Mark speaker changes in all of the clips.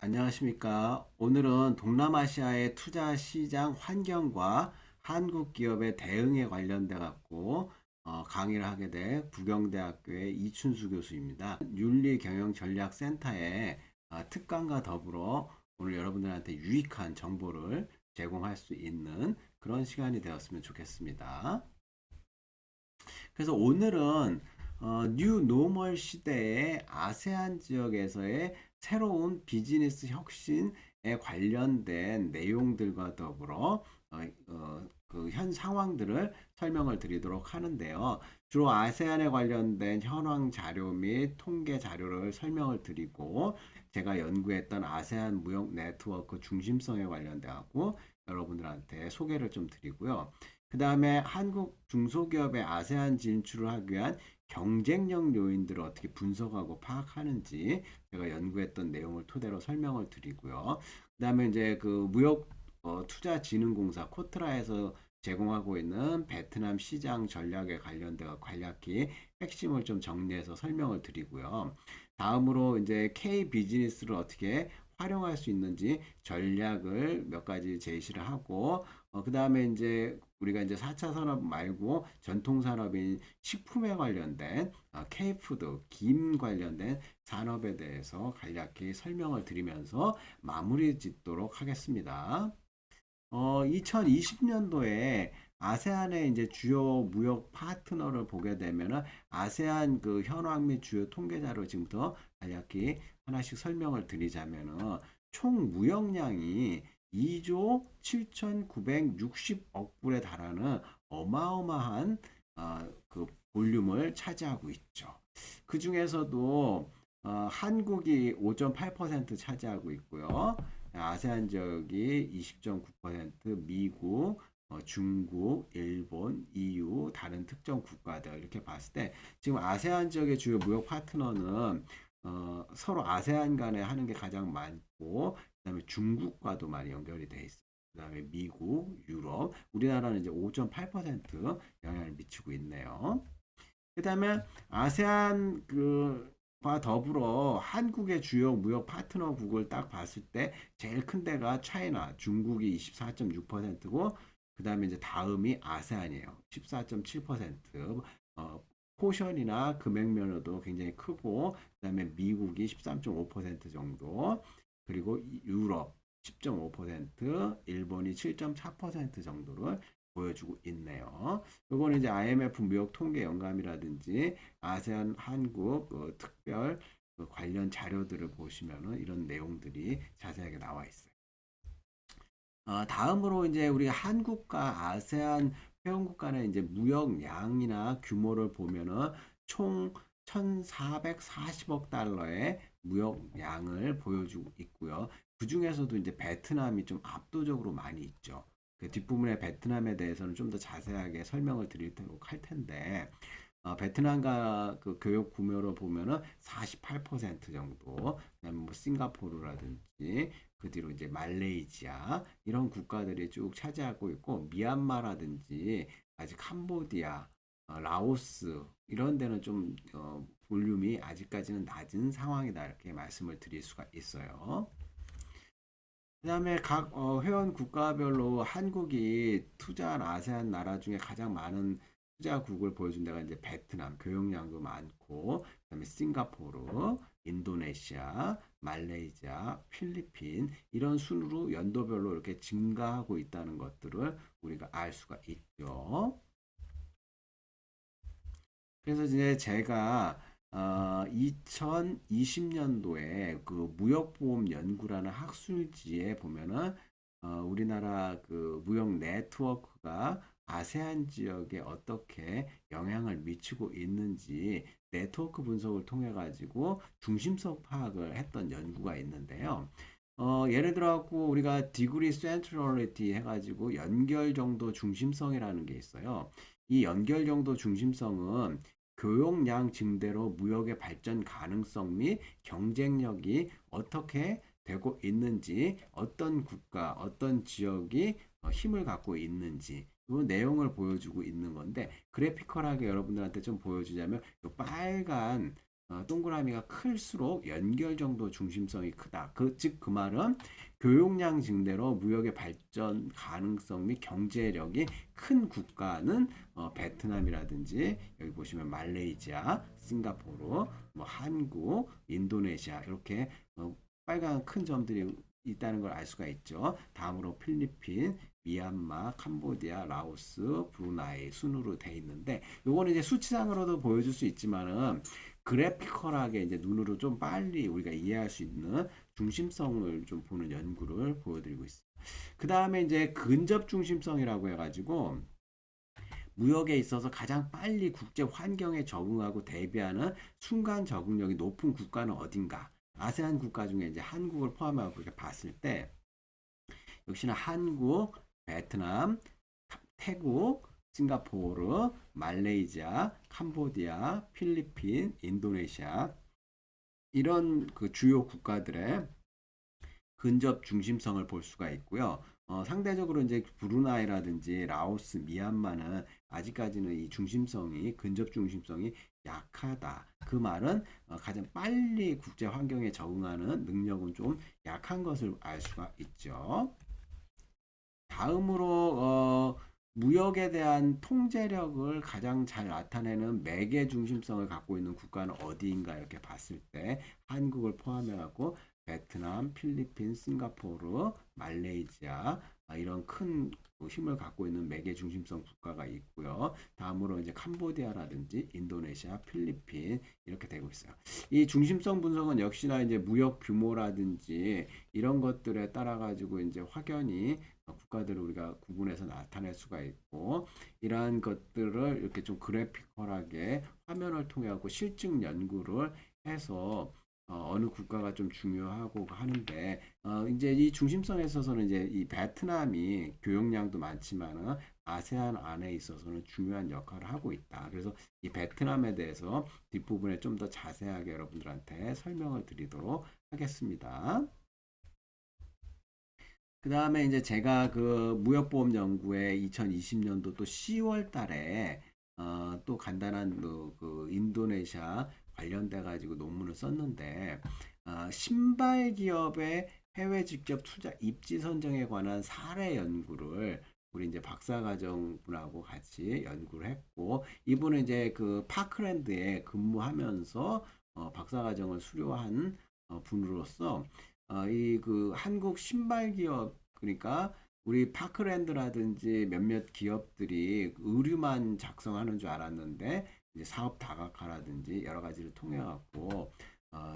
Speaker 1: 안녕하십니까. 오늘은 동남아시아의 투자 시장 환경과 한국 기업의 대응에 관련돼 갖고 강의를 하게 될 부경대학교의 이춘수 교수입니다. 윤리경영전략센터의 특강과 더불어 오늘 여러분들한테 유익한 정보를 제공할 수 있는 그런 시간이 되었으면 좋겠습니다. 그래서 오늘은 뉴 노멀 시대의 아세안 지역에서의 새로운 비즈니스 혁신에 관련된 내용들과 더불어 그 현 상황들을 설명을 드리도록 하는데요. 주로 아세안에 관련된 현황 자료 및 통계 자료를 설명을 드리고 제가 연구했던 아세안 무역 네트워크 중심성에 관련돼 갖고 여러분들한테 소개를 좀 드리고요. 그 다음에 한국 중소기업의 아세안 진출을 하기 위한 경쟁력 요인들을 어떻게 분석하고 파악하는지 제가 연구했던 내용을 토대로 설명을 드리고요. 그 다음에 이제 그 무역 투자진흥공사 코트라에서 제공하고 있는 베트남 시장 전략에 관련된 관략기 핵심을 좀 정리해서 설명을 드리고요. 다음으로 이제 K 비즈니스를 어떻게 활용할 수 있는지 전략을 몇 가지 제시를 하고 그 다음에 이제 우리가 이제 4차 산업 말고 전통 산업인 식품에 관련된 K푸드, 김 관련된 산업에 대해서 간략히 설명을 드리면서 마무리 짓도록 하겠습니다. 2020년도에 아세안의 이제 주요 무역 파트너를 보게 되면은 아세안 그 현황 및 주요 통계 자료 지금부터 간략히 하나씩 설명을 드리자면은 총 무역량이 2조 7,960억 불에 달하는 어마어마한 그 볼륨을 차지하고 있죠. 그 중에서도 한국이 5.8% 차지하고 있고요. 아세안 지역이 20.9%, 미국, 중국, 일본, EU, 다른 특정 국가들 이렇게 봤을 때 지금 아세안 지역의 주요 무역 파트너는 서로 아세안 간에 하는 게 가장 많고 그다음에 중국과도 많이 연결이 돼 있어요. 그다음에 미국, 유럽, 우리나라는 이제 5.8% 영향을 미치고 있네요. 그다음에 아세안 과 더불어 한국의 주요 무역 파트너국을 딱 봤을 때 제일 큰 데가 차이나, 중국이 24.6%고 그다음에 이제 다음이 아세안이에요. 14.7%. 포션이나 금액 면에도 굉장히 크고 그다음에 미국이 13.5% 정도, 그리고 유럽 10.5%, 일본이 7.4% 정도를 보여주고 있네요. 이거는 이제 IMF 무역 통계 영감이라든지 아세안 한국 특별 관련 자료들을 보시면은 이런 내용들이 자세하게 나와 있어요. 다음으로 이제 우리 한국과 아세안 회원국 간의 이제 무역량이나 규모를 보면은 총 1,440억 달러의 무역량을 보여주고 있고요. 그 중에서도 이제 베트남이 좀 압도적으로 많이 있죠. 그 뒷부분에 베트남에 대해서는 좀 더 자세하게 설명을 드리도록 할 텐데, 베트남과 그 교역 규모로 보면은 48% 정도, 그다음에 뭐 싱가포르라든지 그 뒤로 이제 말레이시아 이런 국가들이 쭉 차지하고 있고 미얀마라든지 아직 캄보디아, 라오스 이런 데는 좀 볼륨이 아직까지는 낮은 상황이다 이렇게 말씀을 드릴 수가 있어요. 그다음에 각 회원 국가별로 한국이 투자한 아세안 나라 중에 가장 많은 투자국을 보여준 데가 이제 베트남, 교역량도 많고, 그다음에 싱가포르, 인도네시아, 말레이시아, 필리핀 이런 순으로 연도별로 이렇게 증가하고 있다는 것들을 우리가 알 수가 있죠. 그래서 이제 제가 2020년도에 그 무역보험 연구라는 학술지에 보면은 우리나라 그 무역 네트워크가 아세안 지역에 어떻게 영향을 미치고 있는지 네트워크 분석을 통해 가지고 중심성 파악을 했던 연구가 있는데요. 예를 들어 갖고 우리가 디그리 센트럴리티 해가지고 연결 정도 중심성이라는 게 있어요. 이 연결 정도 중심성은 교역량 증대로 무역의 발전 가능성 및 경쟁력이 어떻게 되고 있는지, 어떤 국가, 어떤 지역이 힘을 갖고 있는지 그 내용을 보여주고 있는 건데, 그래피컬하게 여러분들한테 좀 보여주자면 이 빨간 동그라미가 클수록 연결 정도 중심성이 크다. 즉 그 말은 교역량 증대로 무역의 발전 가능성 및 경제력이 큰 국가는 베트남이라든지 여기 보시면 말레이시아, 싱가포르, 뭐 한국, 인도네시아 이렇게 빨간 큰 점들이 있다는 걸 알 수가 있죠. 다음으로 필리핀, 미얀마, 캄보디아, 라오스, 브루나이 순으로 돼 있는데 요거는 이제 수치상으로도 보여줄 수 있지만은 그래피컬하게 이제 눈으로 좀 빨리 우리가 이해할 수 있는 중심성을 좀 보는 연구를 보여드리고 있어요. 그 다음에 이제 근접 중심성이라고 해가지고 무역에 있어서 가장 빨리 국제 환경에 적응하고 대비하는 순간 적응력이 높은 국가는 어딘가? 아세안 국가 중에 이제 한국을 포함하고 이렇게 봤을 때 역시나 한국, 베트남, 태국, 싱가포르, 말레이시아, 캄보디아, 필리핀, 인도네시아 이런 그 주요 국가들의 근접 중심성을 볼 수가 있고요. 상대적으로 이제 브루나이라든지 라오스, 미얀마는 아직까지는 이 중심성이 근접 중심성이 약하다. 그 말은 가장 빨리 국제 환경에 적응하는 능력은 좀 약한 것을 알 수가 있죠. 다음으로 무역에 대한 통제력을 가장 잘 나타내는 매개 중심성을 갖고 있는 국가는 어디인가 이렇게 봤을 때 한국을 포함해 갖고 베트남, 필리핀, 싱가포르, 말레이시아 이런 큰 힘을 갖고 있는 매개 중심성 국가가 있고요. 다음으로 이제 캄보디아라든지 인도네시아, 필리핀 이렇게 되고 있어요. 이 중심성 분석은 역시나 이제 무역 규모라든지 이런 것들에 따라 가지고 이제 확연히 국가들을 우리가 구분해서 나타낼 수가 있고 이러한 것들을 이렇게 좀 그래피컬하게 화면을 통해 갖고 실증 연구를 해서 어느 국가가 좀 중요하고 하는데 이제 이 중심성에 있어서는 이제 이 베트남이 교역량도 많지만은 아세안 안에 있어서는 중요한 역할을 하고 있다. 그래서 이 베트남에 대해서 뒷부분에 좀 더 자세하게 여러분들한테 설명을 드리도록 하겠습니다. 그 다음에 이제 제가 그 무역보험 연구에 2020년도 또 10월 달에 또 간단한 그 인도네시아 관련돼 가지고 논문을 썼는데 신발 기업의 해외 직접 투자 입지 선정에 관한 사례 연구를 우리 이제 박사과정 분하고 같이 연구를 했고 이분은 이제 그 파크랜드에 근무하면서 박사과정을 수료한 분으로서 이 그 한국 신발 기업 그러니까 우리 파크랜드라든지 몇몇 기업들이 의류만 작성하는 줄 알았는데 이제 사업 다각화라든지 여러 가지를 통해 갖고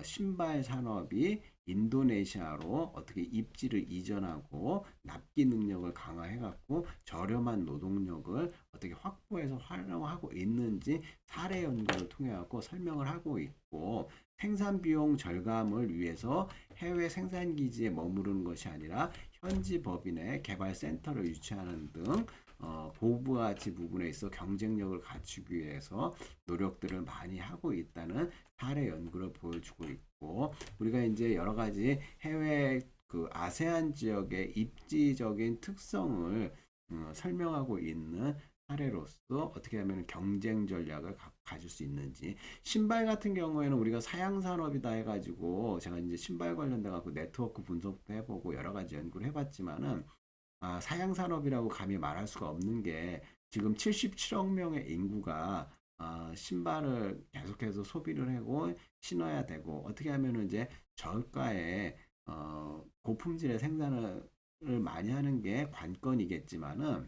Speaker 1: 신발 산업이 인도네시아로 어떻게 입지를 이전하고 납기 능력을 강화해 갖고 저렴한 노동력을 어떻게 확보해서 활용하고 있는지 사례 연구를 통해 갖고 설명을 하고 있고 생산 비용 절감을 위해서 해외 생산 기지에 머무르는 것이 아니라 현지 법인의 개발 센터를 유치하는 등 고부가치 부분에 있어 경쟁력을 갖추기 위해서 노력들을 많이 하고 있다는 사례 연구를 보여주고 있고 우리가 이제 여러 가지 해외 그 아세안 지역의 입지적인 특성을 설명하고 있는 사례로서 어떻게 하면 경쟁 전략을 가질 수 있는지 신발 같은 경우에는 우리가 사양 산업이다 해가지고 제가 이제 신발 관련돼 갖고 네트워크 분석도 해보고 여러 가지 연구를 해봤지만은 사양 산업이라고 감히 말할 수가 없는 게 지금 77억 명의 인구가 신발을 계속해서 소비를 하고 신어야 되고 어떻게 하면 이제 저가의 고품질의 생산을 많이 하는 게 관건이겠지만은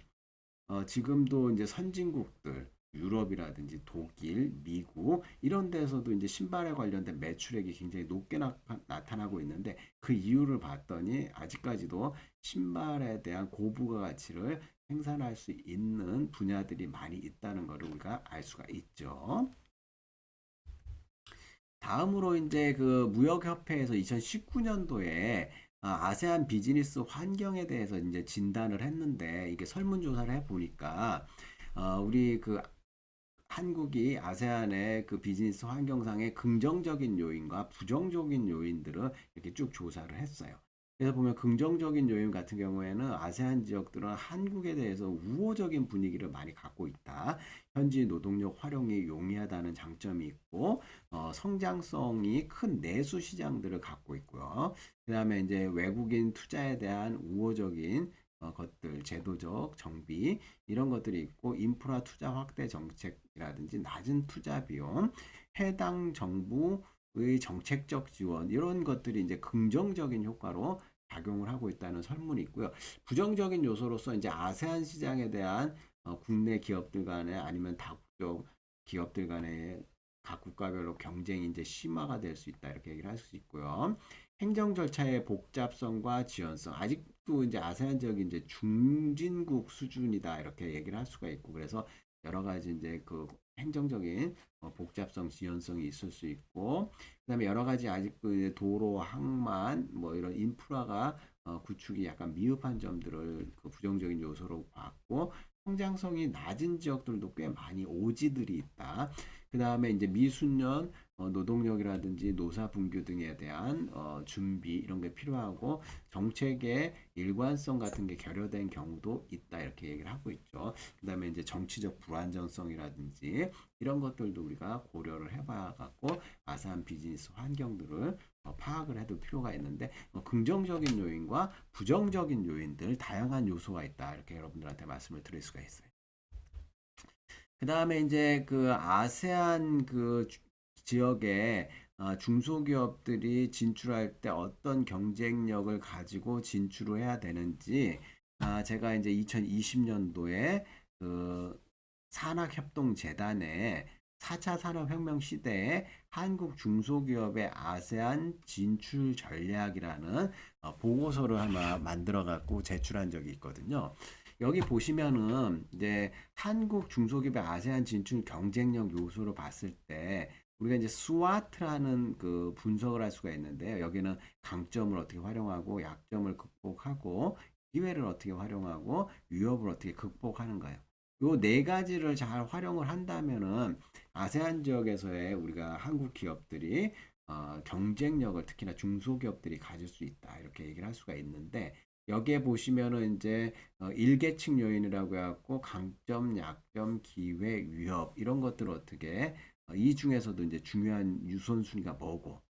Speaker 1: 지금도 이제 선진국들 유럽이라든지 독일, 미국 이런 데서도 이제 신발에 관련된 매출액이 굉장히 높게 나타나고 있는데 그 이유를 봤더니 아직까지도 신발에 대한 고부가 가치를 생산할 수 있는 분야들이 많이 있다는 것을 우리가 알 수가 있죠. 다음으로 이제 그 무역협회에서 2019년도에 아세안 비즈니스 환경에 대해서 이제 진단을 했는데 이게 설문조사를 해보니까 우리 그 한국이 아세안의 그 비즈니스 환경상의 긍정적인 요인과 부정적인 요인들을 이렇게 쭉 조사를 했어요. 그래서 보면 긍정적인 요인 같은 경우에는 아세안 지역들은 한국에 대해서 우호적인 분위기를 많이 갖고 있다. 현지 노동력 활용이 용이하다는 장점이 있고, 성장성이 큰 내수 시장들을 갖고 있고요. 그 다음에 이제 외국인 투자에 대한 우호적인 것들, 제도적 정비, 이런 것들이 있고, 인프라 투자 확대 정책이라든지 낮은 투자 비용, 해당 정부의 정책적 지원, 이런 것들이 이제 긍정적인 효과로 작용을 하고 있다는 설문이 있고요. 부정적인 요소로서 이제 아세안 시장에 대한 국내 기업들 간에 아니면 다국적 기업들 간의 각 국가별로 경쟁이 이제 심화가 될 수 있다 이렇게 얘기를 할 수 있고요. 행정 절차의 복잡성과 지연성 아직도 이제 아세안 지역이 이제 중진국 수준이다 이렇게 얘기를 할 수가 있고 그래서 여러 가지 이제 그 행정적인 복잡성, 지연성이 있을 수 있고 그다음에 여러 가지 아직 그 도로, 항만 뭐 이런 인프라가 구축이 약간 미흡한 점들을 그 부정적인 요소로 봤고 성장성이 낮은 지역들도 꽤 많이 오지들이 있다. 그 다음에 이제 미순년 노동력이라든지 노사 분규 등에 대한 준비 이런 게 필요하고 정책의 일관성 같은 게 결여된 경우도 있다 이렇게 얘기를 하고 있죠. 그 다음에 이제 정치적 불안정성이라든지 이런 것들도 우리가 고려를 해봐 갖고 아세안 비즈니스 환경들을 파악을 해둘 필요가 있는데 긍정적인 요인과 부정적인 요인들 다양한 요소가 있다 이렇게 여러분들한테 말씀을 드릴 수가 있어요. 그 다음에 이제 그 아세안 그 지역에 중소기업들이 진출할 때 어떤 경쟁력을 가지고 진출을 해야 되는지 제가 이제 2020년도에 그 산학협동재단에 4차 산업혁명 시대에 한국 중소기업의 아세안 진출 전략이라는 보고서를 하나 만들어 갖고 제출한 적이 있거든요. 여기 보시면은 이제 한국 중소기업의 아세안 진출 경쟁력 요소로 봤을 때 우리가 이제 스와트라는 그 분석을 할 수가 있는데요. 여기는 강점을 어떻게 활용하고 약점을 극복하고 기회를 어떻게 활용하고 위협을 어떻게 극복하는 거예요. 요 네 가지를 잘 활용을 한다면은 아세안 지역에서의 우리가 한국 기업들이 경쟁력을 특히나 중소기업들이 가질 수 있다 이렇게 얘기를 할 수가 있는데 여기에 보시면은 이제 일계층 요인이라고 해갖고 강점, 약점, 기회, 위협 이런 것들을 어떻게 이 중에서도 이제 중요한 유선순위가 뭐고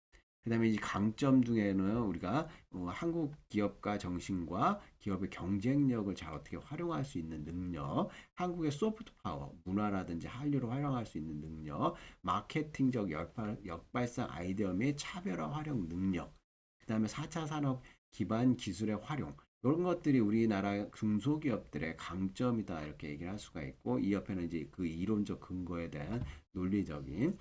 Speaker 1: 그다음에 이 강점 중에는 우리가 한국 기업가 정신과 기업의 경쟁력을 잘 어떻게 활용할 수 있는 능력, 한국의 소프트 파워, 문화라든지 한류를 활용할 수 있는 능력, 마케팅적 역발상 아이디어 및 차별화 활용 능력, 그다음에 4차 산업 기반 기술의 활용 이런 것들이 우리나라 중소기업들의 강점이다 이렇게 얘기를 할 수가 있고 이 옆에는 이제 그 이론적 근거에 대한 논리적인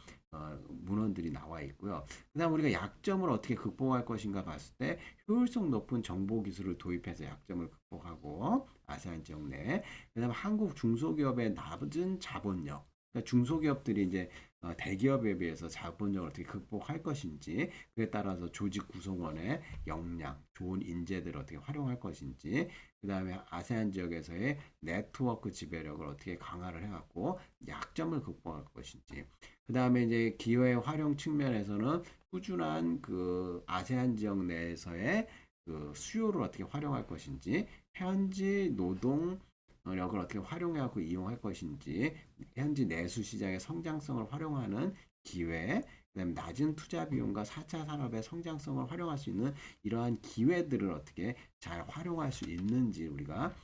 Speaker 1: 문헌들이 나와 있고요. 그다음 우리가 약점을 어떻게 극복할 것인가 봤을 때 효율성 높은 정보 기술을 도입해서 약점을 극복하고 아세안 지역 내 그다음 한국 중소기업의 낮은 자본력 그러니까 중소기업들이 이제 대기업에 비해서 자본력을 어떻게 극복할 것인지 그에 따라서 조직 구성원의 역량, 좋은 인재들을 어떻게 활용할 것인지 그 다음에 아세안 지역에서의 네트워크 지배력을 어떻게 강화를 해갖고 약점을 극복할 것인지 그 다음에 이제 기회 활용 측면에서는 꾸준한 그 아세안 지역 내에서의 그 수요를 어떻게 활용할 것인지 현지 노동 력을 어떻게 활용하고 이용할 것인지 현지 내수 시장의 성장성을 활용하는 기회 그다음에 낮은 투자 비용과 4차 산업의 성장성을 활용할 수 있는 이러한 기회들을 어떻게 잘 활용할 수 있는지 우리가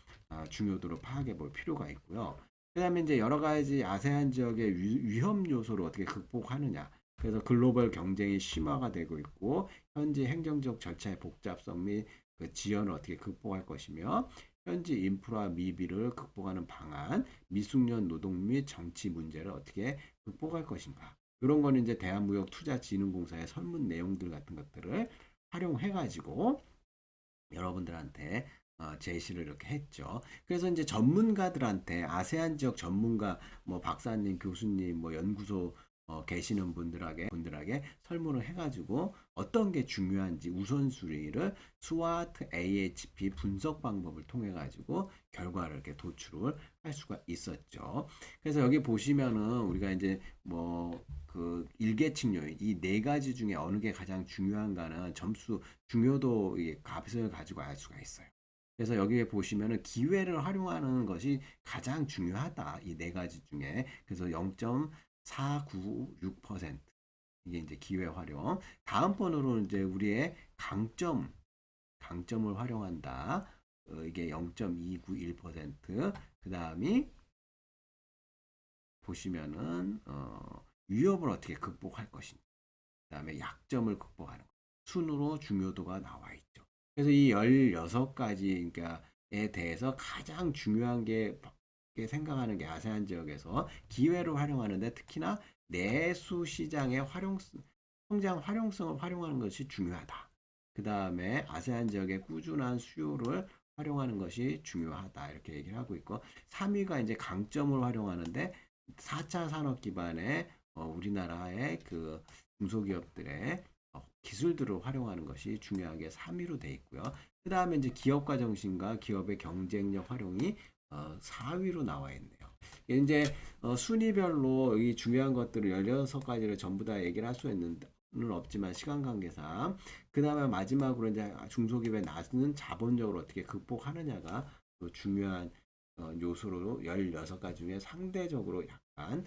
Speaker 1: 중요도를 파악해 볼 필요가 있고요. 그다음에 이제 여러 가지 아세안 지역의 위험 요소를 어떻게 극복하느냐. 그래서 글로벌 경쟁이 심화가 되고 있고 현지 행정적 절차의 복잡성 및 그 지연을 어떻게 극복할 것이며 현지 인프라 미비를 극복하는 방안, 미숙련 노동 및 정치 문제를 어떻게 극복할 것인가. 이런 거는 이제 대한무역투자진흥공사의 설문 내용들 같은 것들을 활용해가지고 여러분들한테 제시를 이렇게 했죠. 그래서 이제 전문가들한테 아세안 지역 전문가, 뭐 박사님, 교수님, 뭐 연구소 계시는 분들에게 설문을 해가지고 어떤 게 중요한지 우선순위를 스와트 AHP 분석 방법을 통해 가지고 결과를 이렇게 도출을 할 수가 있었죠. 그래서 여기 보시면은 우리가 이제 뭐 그 일계측 요인 이 네 가지 중에 어느 게 가장 중요한가는 점수 중요도 의 값을 가지고 알 수가 있어요. 그래서 여기에 보시면은 기회를 활용하는 것이 가장 중요하다. 이 네 가지 중에. 그래서 0.496% 이게 이제 기회 활용. 다음 번으로는 이제 우리의 강점을 활용한다. 이게 0.291%. 그다음이 보시면은 위협을 어떻게 극복할 것인지. 그다음에 약점을 극복하는 것. 순으로 중요도가 나와 있죠. 그래서 이 16가지 그러니까에 대해서 가장 중요한 게 생각하는 게 아세안 지역에서 기회를 활용하는데 특히나 내수 시장의 성장 활용성을 활용하는 것이 중요하다. 그 다음에 아세안 지역의 꾸준한 수요를 활용하는 것이 중요하다. 이렇게 얘기를 하고 있고 3위가 이제 강점을 활용하는데 4차 산업 기반의 우리나라의 그 중소기업들의 기술들을 활용하는 것이 중요한 게 3위로 돼 있고요. 그 다음에 이제 기업가 정신과 기업의 경쟁력 활용이 4위로 나와 있네요. 이제 순위별로 이 중요한 것들을 16가지를 전부 다 얘기를 할 수 있는데 는 없지만 시간 관계상 그 다음에 마지막으로 이제 중소기업의 낮은 자본력을 어떻게 극복하느냐가 또 중요한 요소로 16가지 중에 상대적으로 약간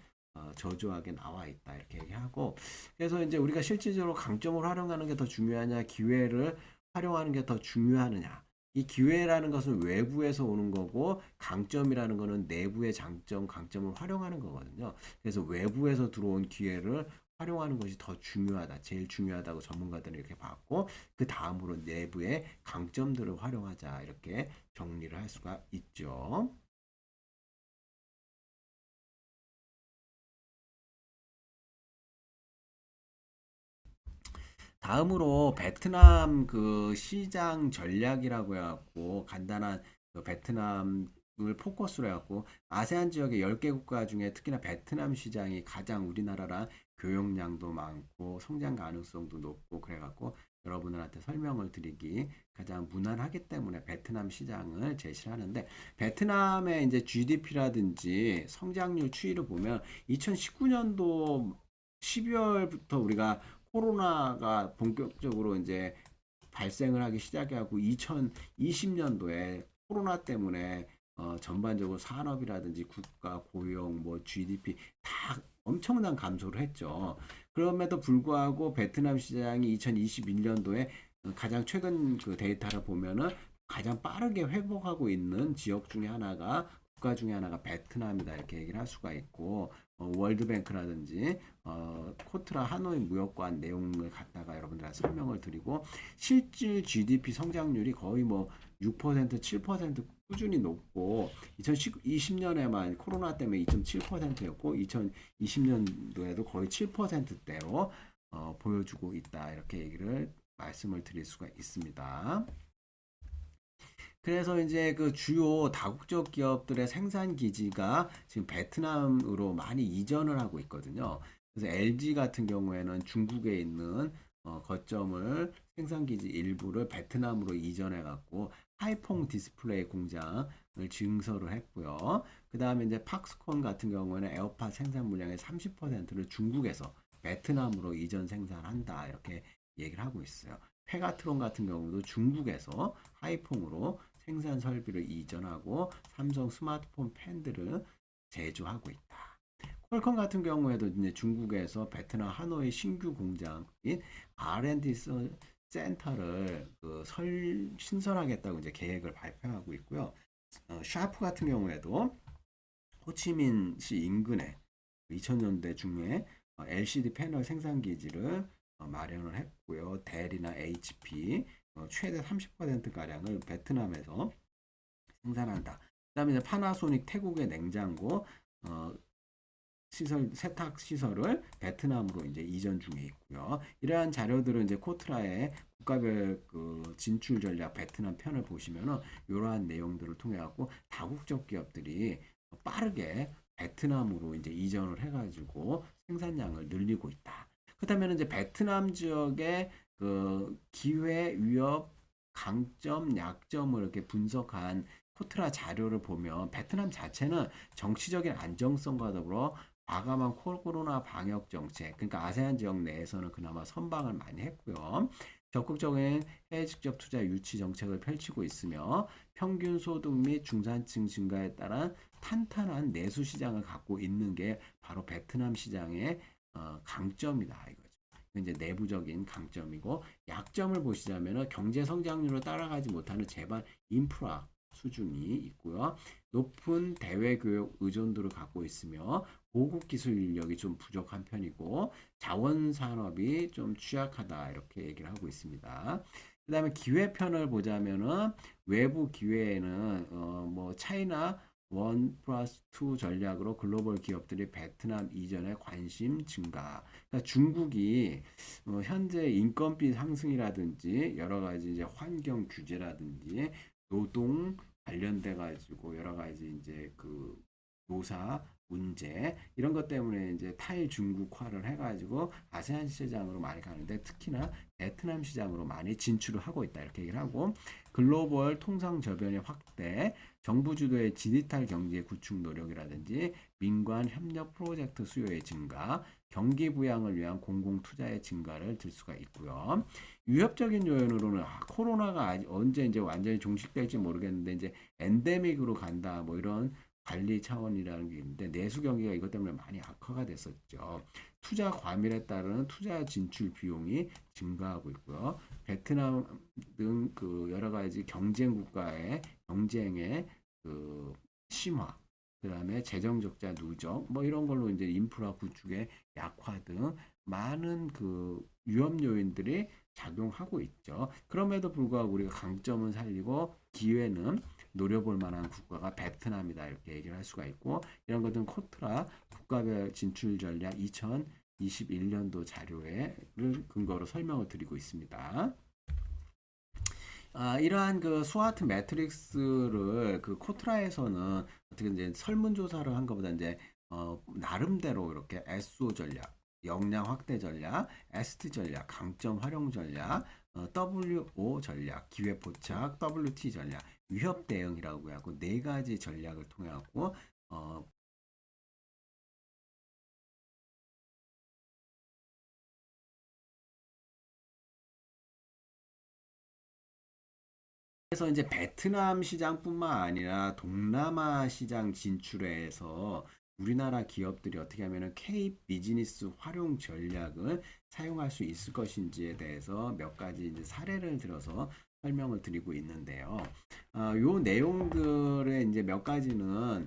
Speaker 1: 저조하게 나와 있다 이렇게 얘기하고 그래서 이제 우리가 실질적으로 강점을 활용하는 게 더 중요하냐 기회를 활용하는 게 더 중요하느냐 이 기회라는 것은 외부에서 오는 거고 강점이라는 것은 내부의 장점 강점을 활용하는 거거든요. 그래서 외부에서 들어온 기회를 활용하는 것이 더 중요하다. 제일 중요하다고 전문가들은 이렇게 봤고 그 다음으로 내부의 강점들을 활용하자 이렇게 정리를 할 수가 있죠. 다음으로 베트남 그 시장 전략이라고 해갖고 간단한 그 베트남을 포커스로 해갖고 아세안 지역의 10개 국가 중에 특히나 베트남 시장이 가장 우리나라랑 교역량도 많고 성장 가능성도 높고 그래갖고 여러분들한테 설명을 드리기 가장 무난하기 때문에 베트남 시장을 제시를 하는데 베트남의 이제 GDP라든지 성장률 추이를 보면 2019년도 12월부터 우리가 코로나가 본격적으로 이제 발생을 하기 시작하고 2020년도에 코로나 때문에 전반적으로 산업이라든지 국가 고용 뭐 GDP 다 엄청난 감소를 했죠. 그럼에도 불구하고 베트남 시장이 2021년도에 가장 최근 그 데이터를 보면은 가장 빠르게 회복하고 있는 지역 중에 하나가 국가 중에 하나가 베트남이다 이렇게 얘기를 할 수가 있고 월드뱅크라든지 코트라 하노이 무역관 내용을 갖다가 여러분들한테 설명을 드리고 실질 GDP 성장률이 거의 뭐 6%, 7% 꾸준히 높고 2020년에만 코로나 때문에 2.7%였고 2020년도에도 거의 7%대로 보여주고 있다 이렇게 얘기를 말씀을 드릴 수가 있습니다. 그래서 이제 그 주요 다국적 기업들의 생산 기지가 지금 베트남으로 많이 이전을 하고 있거든요. 그래서 LG 같은 경우에는 중국에 있는 거점을 생산 기지 일부를 베트남으로 이전해 갖고 하이퐁 디스플레이 공장을 증설을 했고요. 그 다음에 이제 팍스콘 같은 경우에는 에어팟 생산 물량의 30%를 중국에서 베트남으로 이전 생산한다 이렇게 얘기를 하고 있어요. 페가트론 같은 경우도 중국에서 하이퐁으로 생산 설비를 이전하고 삼성 스마트폰 팬들을 제조하고 있다. 퀄컴 같은 경우에도 이제 중국에서 베트남 하노이 신규 공장인 R&D 센터를 신설하겠다고 이제 계획을 발표하고 있고요. 샤프 같은 경우에도 호치민시 인근에 2000년대 중에 LCD 패널 생산 기지를 마련을 했고요. 델이나 HP 최대 30%가량을 베트남에서 생산한다. 그다음에 이제 파나소닉 태국의 냉장고 세탁 시설을 베트남으로 이제 이전 중에 있고요. 이러한 자료들은 이제 코트라의 국가별 그 진출 전략 베트남 편을 보시면은 이러한 내용들을 통해 갖고 다국적 기업들이 빠르게 베트남으로 이제 이전을 해가지고 생산량을 늘리고 있다. 그렇다면 이제 베트남 지역의 그 기회, 위협, 강점, 약점을 이렇게 분석한 코트라 자료를 보면 베트남 자체는 정치적인 안정성과 더불어 과감한 코로나 방역 정책, 그러니까 아세안 지역 내에서는 그나마 선방을 많이 했고요. 적극적인 해외 직접 투자 유치 정책을 펼치고 있으며 평균 소득 및 중산층 증가에 따른 탄탄한 내수 시장을 갖고 있는 게 바로 베트남 시장의 강점이다 이거죠. 이제 내부적인 강점이고 약점을 보시자면 경제 성장률을 따라가지 못하는 제반 인프라 수준이 있고요. 높은 대외 교육 의존도를 갖고 있으며 고급 기술 인력이 좀 부족한 편이고 자원 산업이 좀 취약하다 이렇게 얘기를 하고 있습니다. 그다음에 기회편을 보자면은 외부 기회에는 뭐 차이나 원 플러스 투 전략으로 글로벌 기업들이 베트남 이전에 관심 증가. 그러니까 중국이 현재 인건비 상승이라든지 여러 가지 이제 환경 규제라든지 노동 관련돼 가지고 여러 가지 이제 그 노사 문제 이런 것 때문에 이제 탈중국화를 해가지고 아세안 시장으로 많이 가는데 특히나 베트남 시장으로 많이 진출을 하고 있다 이렇게 얘기를 하고 글로벌 통상 저변의 확대, 정부 주도의 디지털 경제 구축 노력이라든지 민관 협력 프로젝트 수요의 증가, 경기 부양을 위한 공공 투자의 증가를 들 수가 있고요. 위협적인 요인으로는 코로나가 언제 이제 완전히 종식될지 모르겠는데 이제 엔데믹으로 간다 뭐 이런 관리 차원이라는 게 있는데 내수 경기가 이것 때문에 많이 악화가 됐었죠. 투자 과밀에 따른 투자 진출 비용이 증가하고 있고요. 베트남 등 그 여러 가지 경쟁 국가의 경쟁의 그 심화, 그다음에 재정 적자 누적 뭐 이런 걸로 이제 인프라 구축의 약화 등 많은 그 위험 요인들이 작용하고 있죠. 그럼에도 불구하고 우리가 강점은 살리고 기회는 노려볼 만한 국가가 베트남이다 이렇게 얘기를 할 수가 있고 이런 것들은 코트라 국가별 진출 전략 2021년도 자료를 근거로 설명을 드리고 있습니다. 이러한 그 스와트 매트릭스를 그 코트라에서는 어떻게 이제 설문조사를 한 것보다 이제 나름대로 이렇게 SO 전략, 역량 확대 전략, ST 전략, 강점 활용 전략, WO 전략, 기회 포착, WT 전략, 위협 대응이라고 하고 네 가지 전략을 통해 갖고 그래서 이제 베트남 시장뿐만 아니라 동남아 시장 진출에서 우리나라 기업들이 어떻게 하면은 K 비즈니스 활용 전략을 사용할 수 있을 것인지에 대해서 몇 가지 이제 사례를 들어서 설명을 드리고 있는데요. 요 내용들의 이제 몇 가지는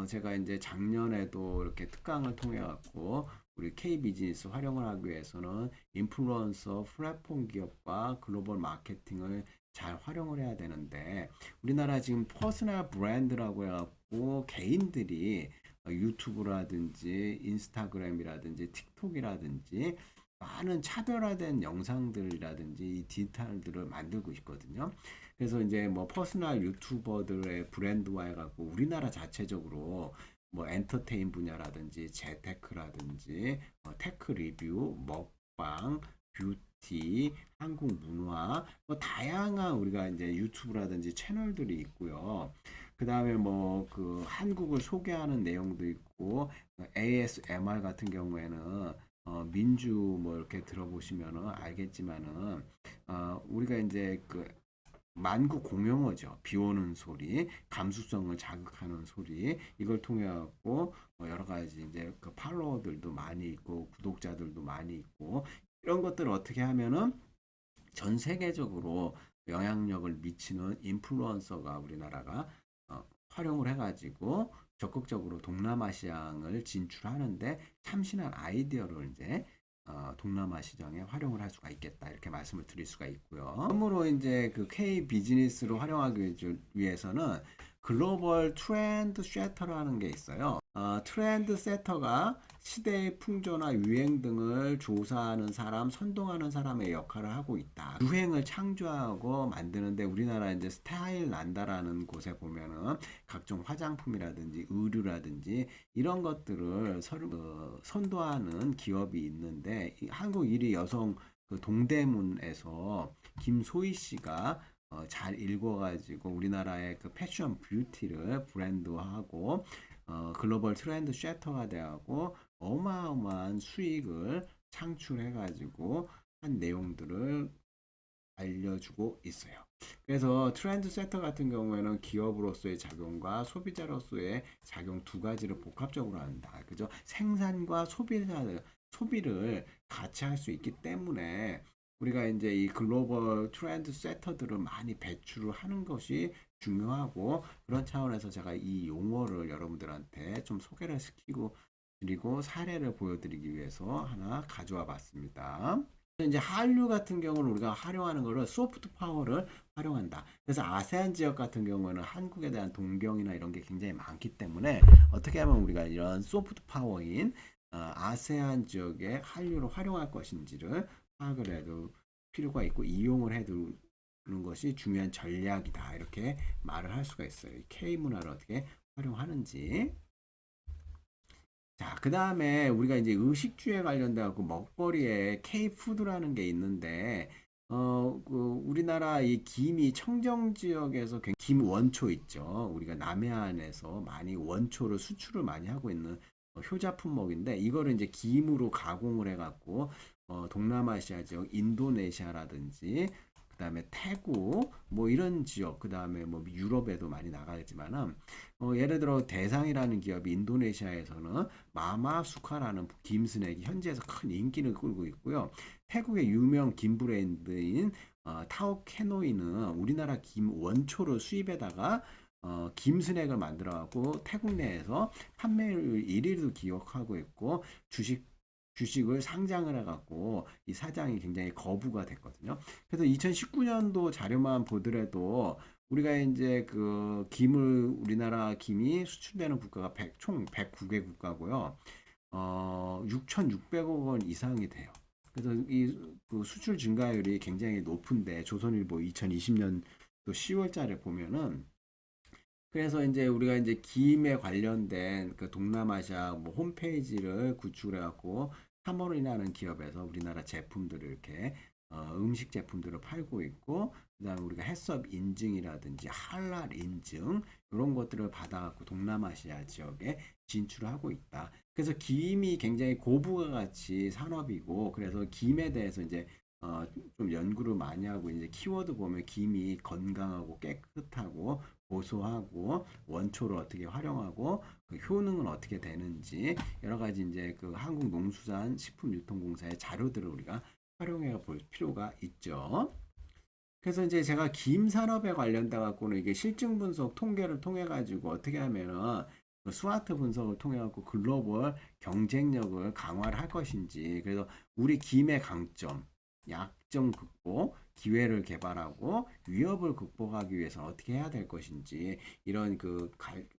Speaker 1: 제가 이제 작년에도 이렇게 특강을 통해 갖고 우리 K 비즈니스 활용을 하기 위해서는 인플루언서 플랫폼 기업과 글로벌 마케팅을 잘 활용을 해야 되는데 우리나라 지금 퍼스널 브랜드라고 해갖고 개인들이 유튜브라든지 인스타그램이라든지 틱톡이라든지 많은 차별화된 영상들이라든지 이 디지털들을 만들고 있거든요. 그래서 이제 뭐 퍼스널 유튜버들의 브랜드화 해갖고 우리나라 자체적으로 뭐 엔터테인 분야라든지 재테크라든지 테크 리뷰, 먹방, 뷰티, 한국 문화, 뭐 다양한 우리가 이제 유튜브라든지 채널들이 있고요. 그 다음에 뭐 그 한국을 소개하는 내용도 있고 ASMR 같은 경우에는 민주 뭐 이렇게 들어보시면은 알겠지만은 우리가 이제 그 만국 공용어죠. 비 오는 소리, 감수성을 자극하는 소리, 이걸 통해 갖고 여러 가지 이제 그 팔로워들도 많이 있고 구독자들도 많이 있고 이런 것들을 어떻게 하면은 전 세계적으로 영향력을 미치는 인플루언서가 우리나라가 활용을 해가지고 적극적으로 동남아 시장을 진출하는데 참신한 아이디어를 이제 동남아 시장에 활용을 할 수가 있겠다 이렇게 말씀을 드릴 수가 있고요. 그러므로 이제 그 K 비즈니스로 활용하기 위해서는 글로벌 트렌드 쉐터라는 게 있어요. 트렌드 세터가 시대의 풍조나 유행 등을 조사하는 사람, 선동하는 사람의 역할을 하고 있다. 유행을 창조하고 만드는데 우리나라 이제 스타일 난다라는 곳에 보면은 각종 화장품이라든지 의류라든지 이런 것들을 선도하는 기업이 있는데 한국 1위 여성 그 동대문에서 김소희 씨가 잘 읽어가지고 우리나라의 그 패션 뷰티를 브랜드화하고 글로벌 트렌드 쉐터가 되고 어마어마한 수익을 창출해가지고 한 내용들을 알려주고 있어요. 그래서 트렌드 세터 같은 경우에는 기업으로서의 작용과 소비자로서의 작용 두 가지를 복합적으로 한다. 그죠? 생산과 소비를 같이 할 수 있기 때문에 우리가 이제 이 글로벌 트렌드 세터들을 많이 배출을 하는 것이 중요하고 그런 차원에서 제가 이 용어를 여러분들한테 좀 소개를 시키고 그리고 사례를 보여드리기 위해서 하나 가져와 봤습니다. 이제 한류 같은 경우는 우리가 활용하는 거를 소프트 파워를 활용한다. 그래서 아세안 지역 같은 경우는 한국에 대한 동경이나 이런 게 굉장히 많기 때문에 어떻게 하면 우리가 이런 소프트 파워인 아세안 지역의 한류를 활용할 것인지를 파악을 해도 필요가 있고 이용을 해두는 것이 중요한 전략이다. 이렇게 말을 할 수가 있어요. K 문화를 어떻게 활용하는지. 자, 그 다음에 우리가 이제 의식주에 관련돼 갖고 먹거리에 K푸드라는 게 있는데, 우리나라 이 김이 청정 지역에서 김 원초 있죠. 우리가 남해안에서 많이 원초를 수출을 많이 하고 있는 효자 품목인데, 이거를 이제 김으로 가공을 해갖고, 동남아시아 지역, 인도네시아라든지, 그 다음에 태국, 뭐 이런 지역, 그 다음에 뭐 유럽에도 많이 나가지만은, 예를 들어 대상이라는 기업이 인도네시아에서는 마마수카라는 김 스낵이 현지에서 큰 인기를 끌고 있고요. 태국의 유명 김 브랜드인 타오케노이는 우리나라 김 원초를 수입에다가 김 스낵을 만들어 갖고 태국 내에서 판매율 1위도 기록하고 있고 주식을 상장을 해갖고 이 사장이 굉장히 거부가 됐거든요. 그래서 2019년도 자료만 보더라도 우리가 이제 그 김을 우리나라 김이 수출되는 국가가 총 109개 국가고요. 6,600억 원 이상이 돼요. 그래서 이그 수출 증가율이 굉장히 높은데 조선일보 2020년도 10월달에 보면은 그래서 이제 우리가 이제 김에 관련된 그 동남아시아 뭐 홈페이지를 구축을 해갖고 3월이라는 기업에서 우리나라 제품들을 이렇게 음식 제품들을 팔고 있고 그다음에 우리가 해썹 인증이라든지 할랄 인증 이런 것들을 받아갖고 동남아시아 지역에 진출하고 있다. 그래서 김이 굉장히 고부가 가치 산업이고 그래서 김에 대해서 이제 좀 연구를 많이 하고 이제 키워드 보면 김이 건강하고 깨끗하고 고소하고 원초를 어떻게 활용하고 그 효능은 어떻게 되는지 여러 가지 이제 그 한국농수산식품유통공사의 자료들을 우리가 활용해 볼 필요가 있죠. 그래서 이제 제가 김 산업에 관련돼 갖고는 이게 실증 분석 통계를 통해 가지고 어떻게 하면은 그 스와트 분석을 통해 갖고 글로벌 경쟁력을 강화를 할 것인지 그래서 우리 김의 강점 약점 극복, 기회를 개발하고 위협을 극복하기 위해서 어떻게 해야 될 것인지 이런 그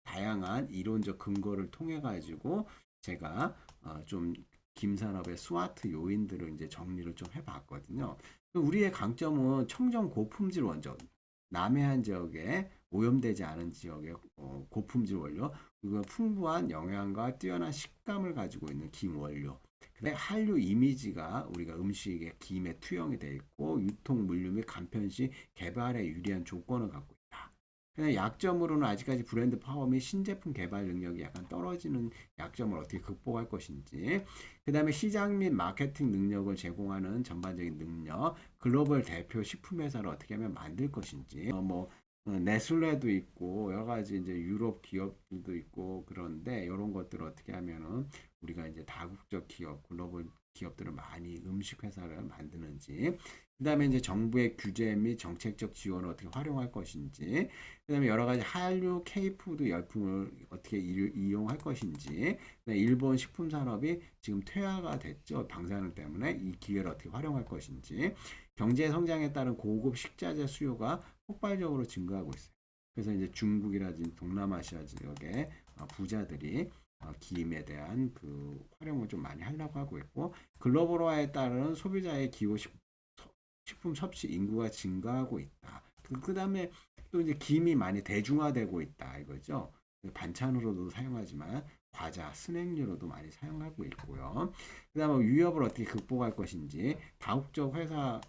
Speaker 1: 다양한 이론적 근거를 통해 가지고 제가 좀 김산업의 스와트 요인들을 이제 정리를 좀 해봤거든요. 우리의 강점은 청정 고품질 원조, 남해안 지역에 오염되지 않은 지역의 고품질 원료, 그리고 풍부한 영양과 뛰어난 식감을 가지고 있는 김 원료. 근데 한류 이미지가 우리가 음식의 김에 투영이 되어 있고 유통 물류 및 간편 시 개발에 유리한 조건을 갖고 있다. 그냥 약점으로는 아직까지 브랜드 파워 및 신제품 개발 능력이 약간 떨어지는 약점을 어떻게 극복할 것인지, 그 다음에 시장 및 마케팅 능력을 제공하는 전반적인 능력, 글로벌 대표 식품 회사를 어떻게 하면 만들 것인지, 네슬레도 있고 여러 가지 이제 유럽 기업들도 있고 그런데 이런 것들을 어떻게 하면은 우리가 이제 다국적 기업, 글로벌 기업들을 많이 음식 회사를 만드는지, 그다음에 이제 정부의 규제 및 정책적 지원을 어떻게 활용할 것인지, 그다음에 여러 가지 한류, K푸드 열풍을 어떻게 이용할 것인지, 일본 식품 산업이 지금 퇴화가 됐죠. 방사능 때문에 이 기회를 어떻게 활용할 것인지, 경제 성장에 따른 고급 식자재 수요가 폭발적으로 증가하고 있어요. 그래서 이제 중국이라든지 동남아시아 지역의 부자들이 기임에 대한 그 활용을 좀 많이 하려고 하고 있고, 글로벌화에 따른 소비자의 기호 식품 섭취 인구가 증가하고 있다. 그다음에 또 이제 김이 많이 대중화되고 있다 이거죠. 반찬으로도 사용하지만 과자, 스낵류로도 많이 사용하고 있고요. 그다음에 위협을 어떻게 극복할 것인지 다국적 회사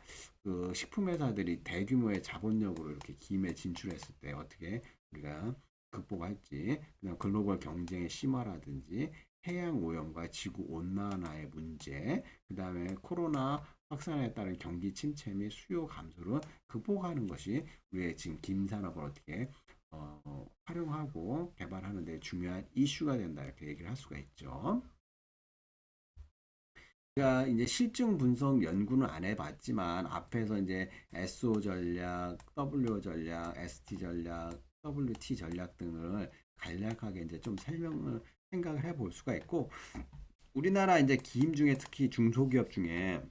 Speaker 1: 그 식품 회사들이 대규모의 자본력으로 이렇게 김에 진출했을 때 어떻게 우리가 극복할지, 그다음 글로벌 경쟁의 심화라든지 해양 오염과 지구 온난화의 문제, 그다음에 코로나 확산에 따른 경기 침체 및 수요 감소를 극복하는 것이 우리의 지금 김산업을 어떻게 활용하고 개발하는 데 중요한 이슈가 된다 이렇게 얘기를 할 수가 있죠. 제가 이제 실증 분석 연구는 안 해봤지만 앞에서 이제 SO 전략, W 전략, ST 전략, WT 전략 등을 간략하게 이제 좀 설명을 생각을 해볼 수가 있고, 우리나라 이제 기임 중에 특히 중소기업 중에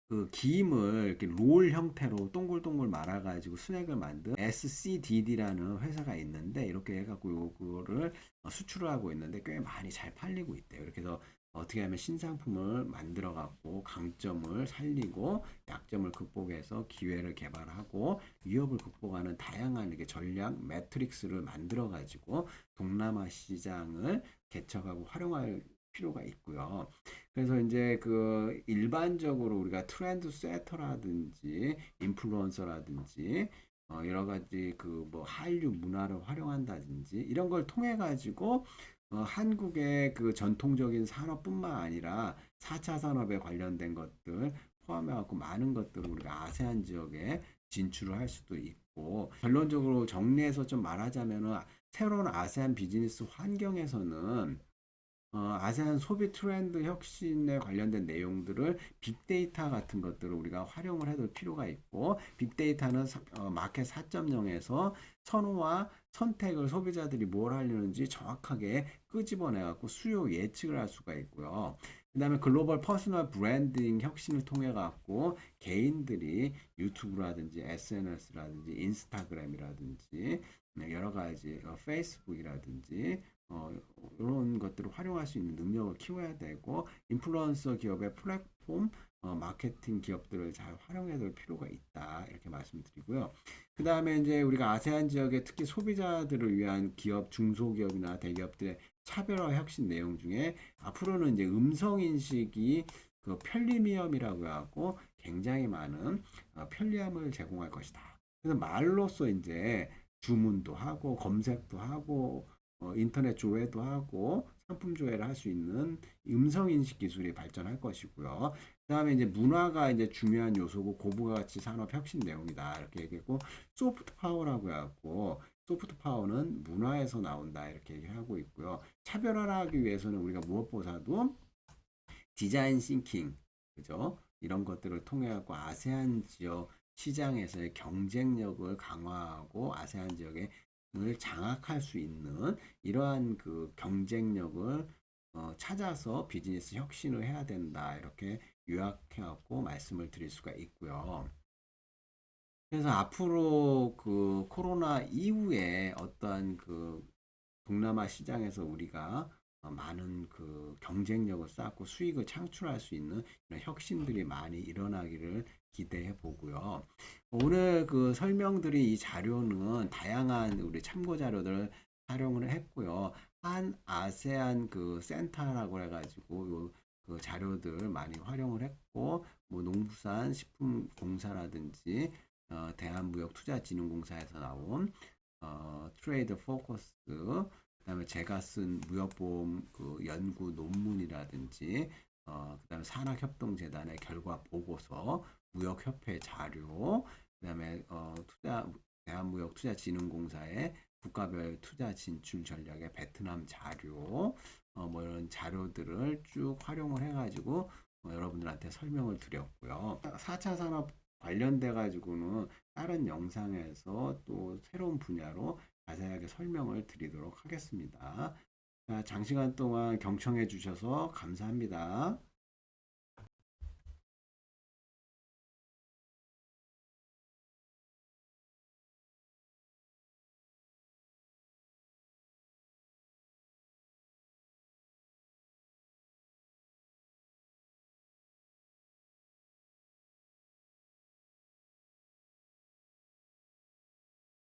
Speaker 1: 그 기임을 이렇게 롤 형태로 동글동글 말아가지고 스낵을 만든 SCDD라는 회사가 있는데, 이렇게 해갖고 요거를 수출을 하고 있는데 꽤 많이 잘 팔리고 있대요. 이렇게 해서 어떻게 하면 신상품을 만들어 갖고 강점을 살리고 약점을 극복해서 기회를 개발하고 위협을 극복하는 다양한 이렇게 전략 매트릭스를 만들어 가지고 동남아 시장을 개척하고 활용할 필요가 있고요. 그래서 이제 그 일반적으로 우리가 트렌드 세터라든지 인플루언서라든지 여러 가지 그 뭐 한류 문화를 활용한다든지 이런 걸 통해 가지고 한국의 그 전통적인 산업뿐만 아니라 4차 산업에 관련된 것들 포함해 갖고 많은 것들을 우리가 아세안 지역에 진출을 할 수도 있고, 결론적으로 정리해서 좀 말하자면은 새로운 아세안 비즈니스 환경에서는 아세안 소비 트렌드 혁신에 관련된 내용들을 빅데이터 같은 것들을 우리가 활용을 해둘 필요가 있고, 빅데이터는 마켓 4.0에서 선호와 선택을 소비자들이 뭘 하려는지 정확하게 끄집어내 갖고 수요 예측을 할 수가 있고요. 그 다음에 글로벌 퍼스널 브랜딩 혁신을 통해 갖고 개인들이 유튜브라든지 SNS라든지 인스타그램이라든지 여러 가지 페이스북이라든지 이런 것들을 활용할 수 있는 능력을 키워야 되고, 인플루언서 기업의 플랫폼 마케팅 기업들을 잘 활용해 둘 필요가 있다 이렇게 말씀드리고요. 그 다음에 이제 우리가 아세안 지역의 특히 소비자들을 위한 기업, 중소기업이나 대기업들의 차별화 혁신 내용 중에 앞으로는 이제 음성 인식이 그 편리미엄이라고 하고 굉장히 많은 편리함을 제공할 것이다. 그래서 말로써 이제 주문도 하고 검색도 하고 인터넷 조회도 하고 상품 조회를 할 수 있는 음성 인식 기술이 발전할 것이고요. 그다음에 이제 문화가 이제 중요한 요소고 고부가 가치 산업 혁신 내용이다 이렇게 얘기했고, 소프트 파워라고 해갖고 소프트 파워는 문화에서 나온다 이렇게 얘기하고 있고요. 차별화를 하기 위해서는 우리가 무엇보다도 디자인 싱킹, 그죠? 이런 것들을 통해 갖고 아세안 지역 시장에서의 경쟁력을 강화하고 아세안 지역의 을 장악할 수 있는 이러한 그 경쟁력을 찾아서 비즈니스 혁신을 해야 된다 이렇게 요약해 갖고 말씀을 드릴 수가 있고요. 그래서 앞으로 그 코로나 이후에 어떠한 그 동남아 시장에서 우리가 많은 그 경쟁력을 쌓고 수익을 창출할 수 있는 이런 혁신들이 많이 일어나기를 기대해 보고요. 오늘 그 설명드린 이 자료는 다양한 우리 참고 자료들을 활용을 했고요. 한 아세안 그 센터라고 해가지고 그 자료들 많이 활용을 했고, 뭐 농부산 식품공사라든지 대한무역투자진흥공사에서 나온 트레이드 포커스, 그다음에 제가 쓴 무역보험 그 연구 논문이라든지 그다음에 산학협동재단의 결과 보고서, 무역협회 자료, 그다음에 대한무역투자진흥공사의 국가별 투자 진출 전략의 베트남 자료, 뭐 이런 자료들을 쭉 활용을 해가지고 여러분들한테 설명을 드렸고요. 4차 산업 관련돼 가지고는 다른 영상에서 또 새로운 분야로 자세하게 설명을 드리도록 하겠습니다. 자, 장시간 동안 경청해 주셔서 감사합니다.